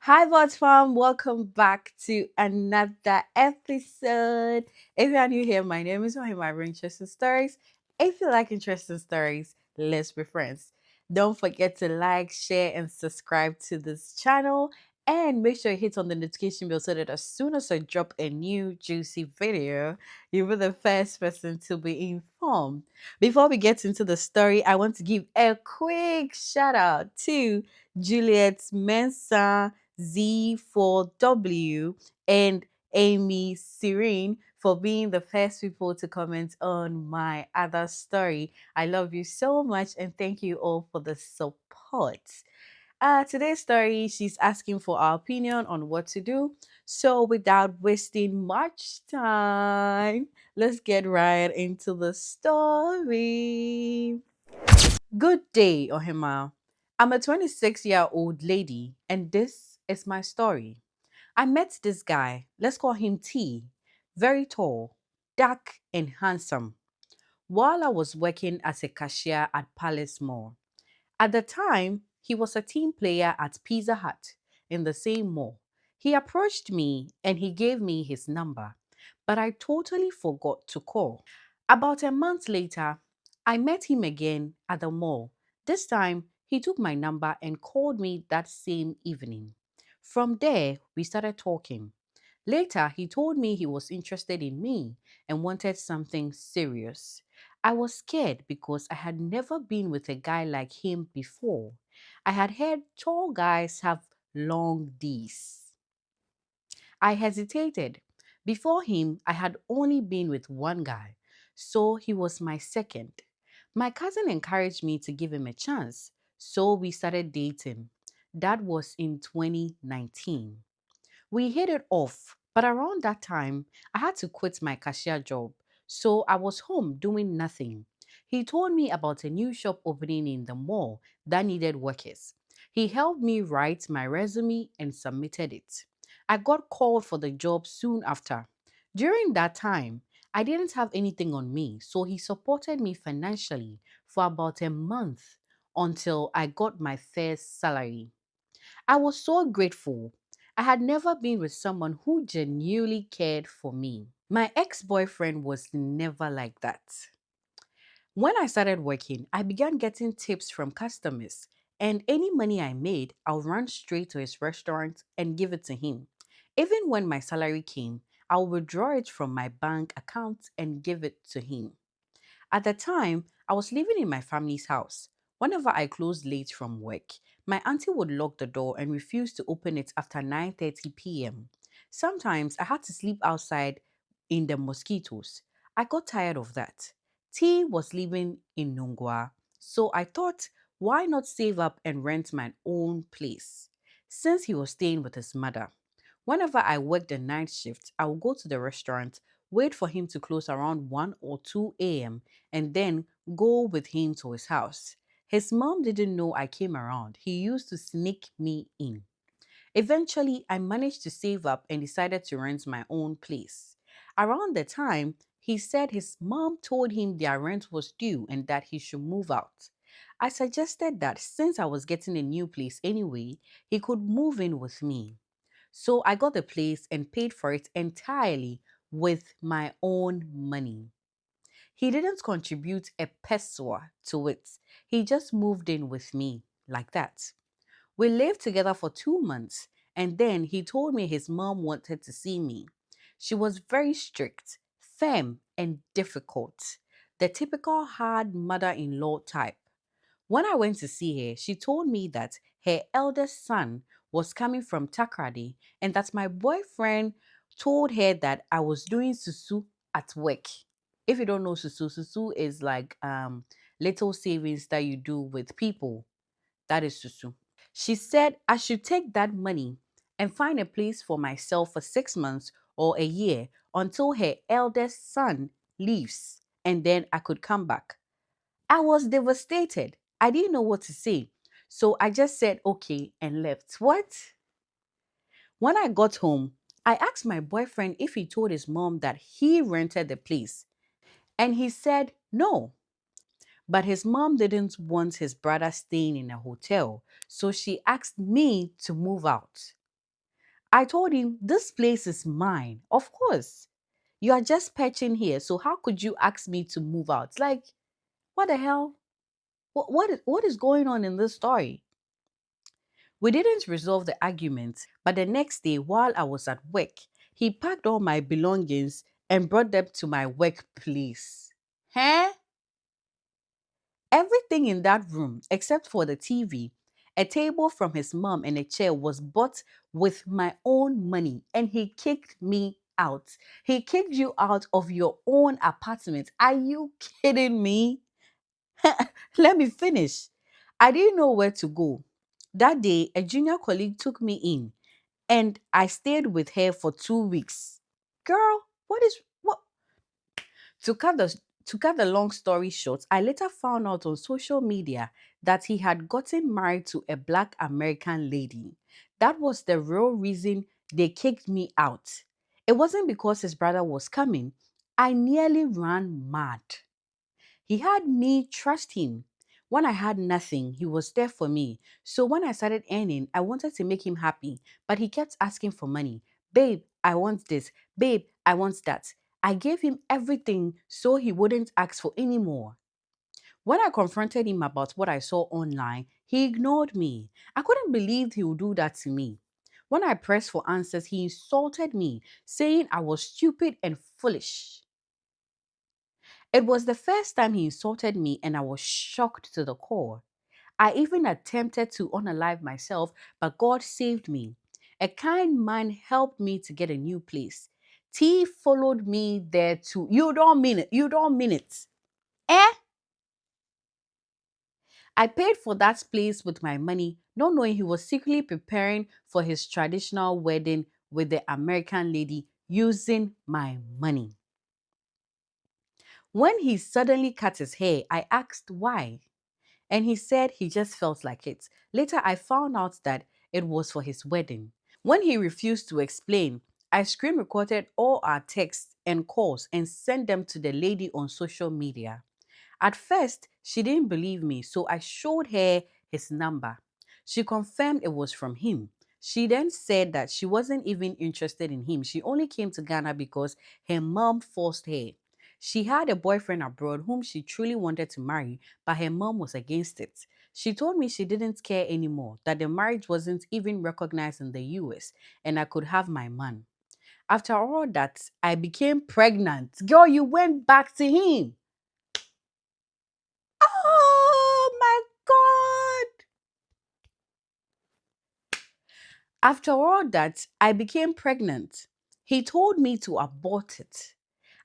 Hi, Bots Farm. Welcome back to another episode. If you're new here, my name is Ohima. I bring interesting stories. If you like interesting stories, let's be friends. Don't forget to like, share, and subscribe to this channel. And make sure you hit on the notification bell so that as soon as I drop a new juicy video, you'll be the first person to be informed. Before we get into the story, I want to give a quick shout out to Juliet Mensah Z4W, and Amy Serene for being the first people to comment on my other story. I love you so much and thank you all for the support. Today's story, she's asking for our opinion on what to do. So, without wasting much time, let's get right into the story. Good day, Ohima. I'm a 26-year-old lady, and this is my story. I met this guy, let's call him T, very tall, dark, and handsome, while I was working as a cashier at Palace Mall. At the time, he was a team player at Pizza Hut in the same mall. He approached me and he gave me his number, but I totally forgot to call. About a month later, I met him again at the mall. This time, he took my number and called me that same evening. From there, we started talking. Later, he told me he was interested in me and wanted something serious. I was scared because I had never been with a guy like him before. I had heard tall guys have long D's. I hesitated. Before him, I had only been with one guy, so he was my second. My cousin encouraged me to give him a chance, so we started dating. That was in 2019. We hit it off, but around that time, I had to quit my cashier job, so I was home doing nothing. He told me about a new shop opening in the mall that needed workers. He helped me write my resume and submitted it. I got called for the job soon after. During that time, I didn't have anything on me, so he supported me financially for about a month until I got my first salary. I was so grateful. I had never been with someone who genuinely cared for me. My ex boyfriend was never like that. When I started working, I began getting tips from customers, and any money I made, I'll run straight to his restaurant and give it to him. Even when my salary came, I'll withdraw it from my bank account and give it to him. At the time, I was living in my family's house. Whenever I closed late from work, my auntie would lock the door and refuse to open it after 9:30 p.m. Sometimes I had to sleep outside in the mosquitoes. I got tired of that. T was living in Nungwa, so I thought, why not save up and rent my own place? Since he was staying with his mother. Whenever I worked the night shift, I would go to the restaurant, wait for him to close around 1 or 2 a.m., and then go with him to his house. His mom didn't know I came around. He used to sneak me in. Eventually, I managed to save up and decided to rent my own place. Around the time, he said his mom told him their rent was due and that he should move out. I suggested that since I was getting a new place anyway, he could move in with me. So I got the place and paid for it entirely with my own money. He didn't contribute a peso to it. He just moved in with me like that. We lived together for 2 months and then he told me his mom wanted to see me. She was very strict, firm, and difficult. The typical hard mother in law type. When I went to see her, she told me that her eldest son was coming from Takrady and that my boyfriend told her that I was doing susu at work. If you don't know susu, susu is like little savings that you do with people. That is susu. She said I should take that money and find a place for myself for 6 months or a year until her eldest son leaves and then I could come back. I was devastated. I didn't know what to say. So I just said okay and left. What? When I got home, I asked my boyfriend if he told his mom that he rented the place. And he said no. But his mom didn't want his brother staying in a hotel. So she asked me to move out. I told him, this place is mine. Of course. You are just patching here. So how could you ask me to move out? Like, what the hell? What is going on in this story? We didn't resolve the argument, but the next day, while I was at work, he packed all my belongings and brought them to my workplace. Huh? Everything in that room, except for the TV, a table from his mom, and a chair was bought with my own money, and he kicked me out. He kicked you out of your own apartment. Are you kidding me? Let me finish. I didn't know where to go. That day, a junior colleague took me in and I stayed with her for 2 weeks. Girl, what? To cut the to cut the long story short, I later found out on social media that he had gotten married to a black American lady. That was the real reason they kicked me out. It wasn't because his brother was coming. I nearly ran mad. He had me trust him. When I had nothing, he was there for me. So when I started earning, I wanted to make him happy, but he kept asking for money. Babe, I want this. Babe, I want that. I gave him everything so he wouldn't ask for any more. When I confronted him about what I saw online, he ignored me. I couldn't believe he would do that to me. When I pressed for answers, he insulted me, saying I was stupid and foolish. It was the first time he insulted me, and I was shocked to the core. I even attempted to unalive myself, but God saved me. A kind man helped me to get a new place. T followed me there too. You don't mean it. You don't mean it. Eh? I paid for that place with my money, not knowing he was secretly preparing for his traditional wedding with the American lady using my money. When he suddenly cut his hair, I asked why. And he said he just felt like it. Later, I found out that it was for his wedding. When he refused to explain, I screen recorded all our texts and calls and sent them to the lady on social media. At first, she didn't believe me, so I showed her his number. She confirmed it was from him. She then said that she wasn't even interested in him. She only came to Ghana because her mom forced her. She had a boyfriend abroad whom she truly wanted to marry, but her mom was against it. She told me she didn't care anymore, that the marriage wasn't even recognized in the US, and I could have my man. After all that, I became pregnant. Girl, you went back to him. Oh my God. After all that, I became pregnant. He told me to abort it.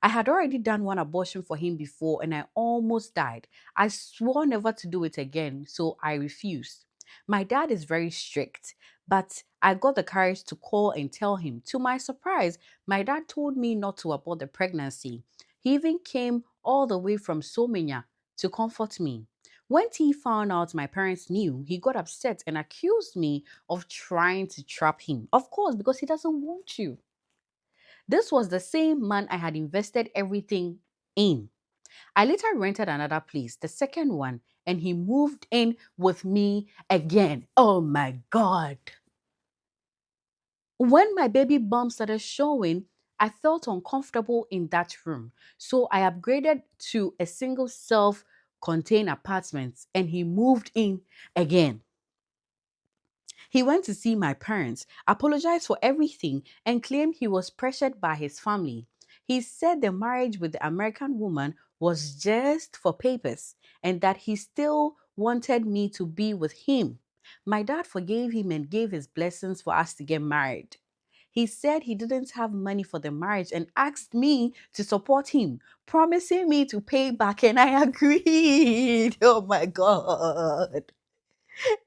I had already done one abortion for him before and I almost died. I swore never to do it again, so I refused. My dad is very strict, but I got the courage to call and tell him. To my surprise, my dad told me not to abort the pregnancy. He even came all the way from Somenya to comfort me. When T found out my parents knew, he got upset and accused me of trying to trap him. Of course, because he doesn't want you. This was the same man I had invested everything in. I later rented another place, the second one, and he moved in with me again. Oh my God. When my baby bump started showing, I felt uncomfortable in that room. So I upgraded to a single self contained apartment and he moved in again. He went to see my parents, apologized for everything, and claimed he was pressured by his family. He said the marriage with the American woman was just for papers and that he still wanted me to be with him. My dad forgave him and gave his blessings for us to get married. He said he didn't have money for the marriage and asked me to support him, promising me to pay back, and I agreed. Oh my God.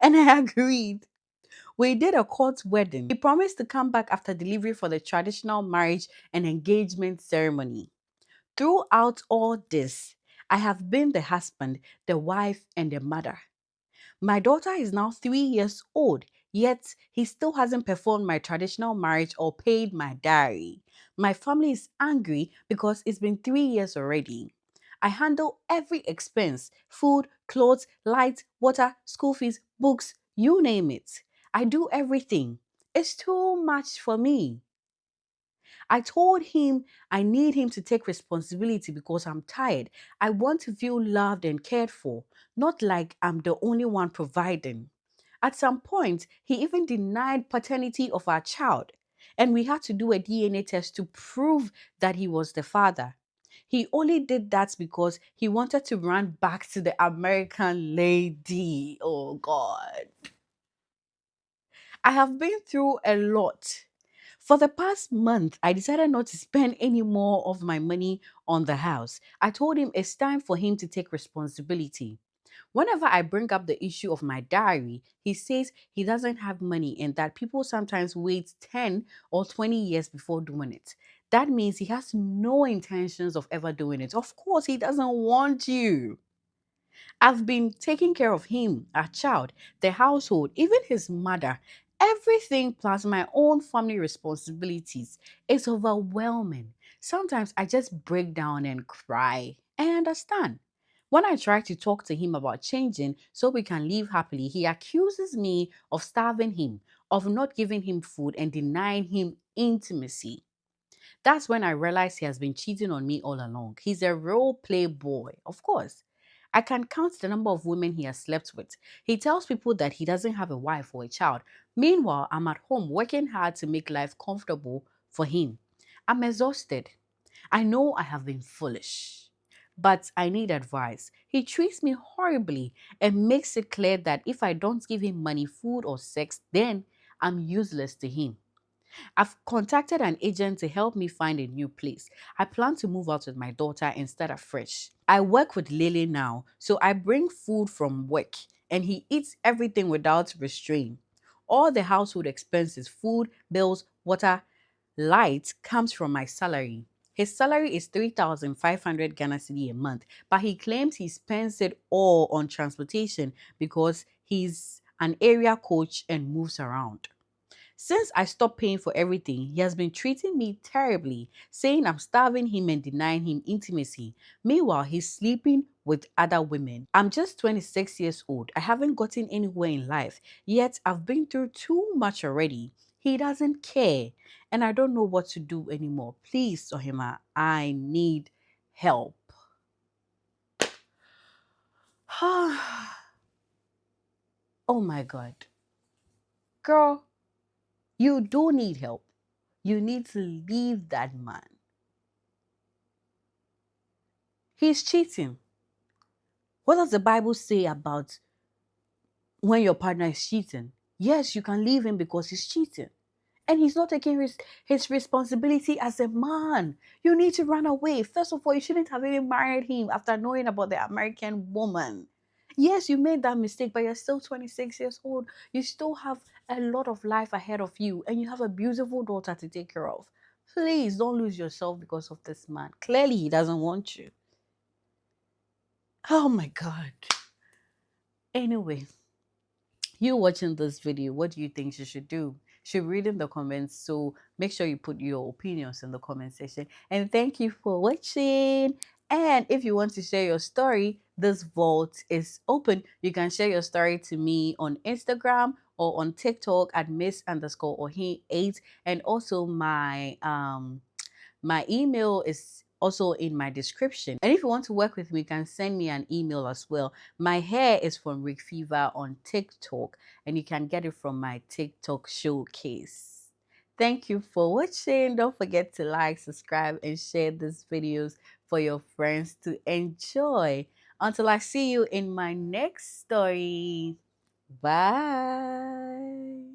And I agreed. We did a court wedding. He promised to come back after delivery for the traditional marriage and engagement ceremony. Throughout all this, I have been the husband, the wife, and the mother. My daughter is now 3 years old, yet he still hasn't performed my traditional marriage or paid my dowry. My family is angry because it's been 3 years already. I handle every expense: food, clothes, light, water, school fees, books, you name it. I do everything. It's too too much for me. I told him I need him to take responsibility because I'm tired. I want to feel loved and cared for, not like I'm the only one providing. At some point, he even denied paternity of our child, and we had to do a DNA test to prove that he was the father. He only did that because he wanted to run back to the American lady. Oh, God. I have been through a lot. For the past month, I decided not to spend any more of my money on the house. I told him it's time for him to take responsibility. Whenever I bring up the issue of my diary, he says he doesn't have money and that people sometimes wait 10 or 20 years before doing it. That means he has no intentions of ever doing it. Of course, he doesn't want you. I've been taking care of him, our child, the household, even his mother. Everything plus my own family responsibilities is overwhelming. Sometimes I just break down and cry. I understand. When I try to talk to him about changing so we can live happily, he accuses me of starving him, of not giving him food, and denying him intimacy. That's when I realized he has been cheating on me all along. He's a role play boy, of course. I can count the number of women he has slept with. He tells people that he doesn't have a wife or a child. Meanwhile, I'm at home working hard to make life comfortable for him. I'm exhausted. I know I have been foolish, but I need advice. He treats me horribly and makes it clear that if I don't give him money, food, or sex, then I'm useless to him. I've contacted an agent to help me find a new place. I plan to move out with my daughter instead of fresh. I work with Lily now, so I bring food from work and he eats everything without restraint. All the household expenses, food, bills, water, light comes from my salary. His salary is 3,500 Ghana cedi a month, but he claims he spends it all on transportation because he's an area coach and moves around. Since I stopped paying for everything, he has been treating me terribly, saying I'm starving him and denying him intimacy. Meanwhile, he's sleeping with other women. I'm just 26 years old. I haven't gotten anywhere in life, yet I've been through too much already. He doesn't care, and I don't know what to do anymore. Please, Ohima, I need help. Oh my God. Girl, you do need help. You need to leave that man. He's cheating. What does the Bible say about when your partner is cheating? Yes, you can leave him because he's cheating. And he's not taking his responsibility as a man. You need to run away. First of all, you shouldn't have even married him after knowing about the American woman. Yes, you made that mistake, but you're still 26 years old. You still have a lot of life ahead of you, and you have a beautiful daughter to take care of. Please don't lose yourself because of this man. Clearly, he doesn't want you. Oh my God. Anyway, you watching this video, what do you think you should do? Should read in the comments, so make sure you put your opinions in the comment section. And thank you for watching. And if you want to share your story, this vault is open. You can share your story to me on Instagram or on TikTok at miss_ohi8. And also my email is also in my description. And if you want to work with me, you can send me an email as well. My hair is from Rick Fever on TikTok, and you can get it from my TikTok showcase. Thank you for watching. Don't forget to like, subscribe, and share these videos for your friends to enjoy. Until I see you in my next story. Bye.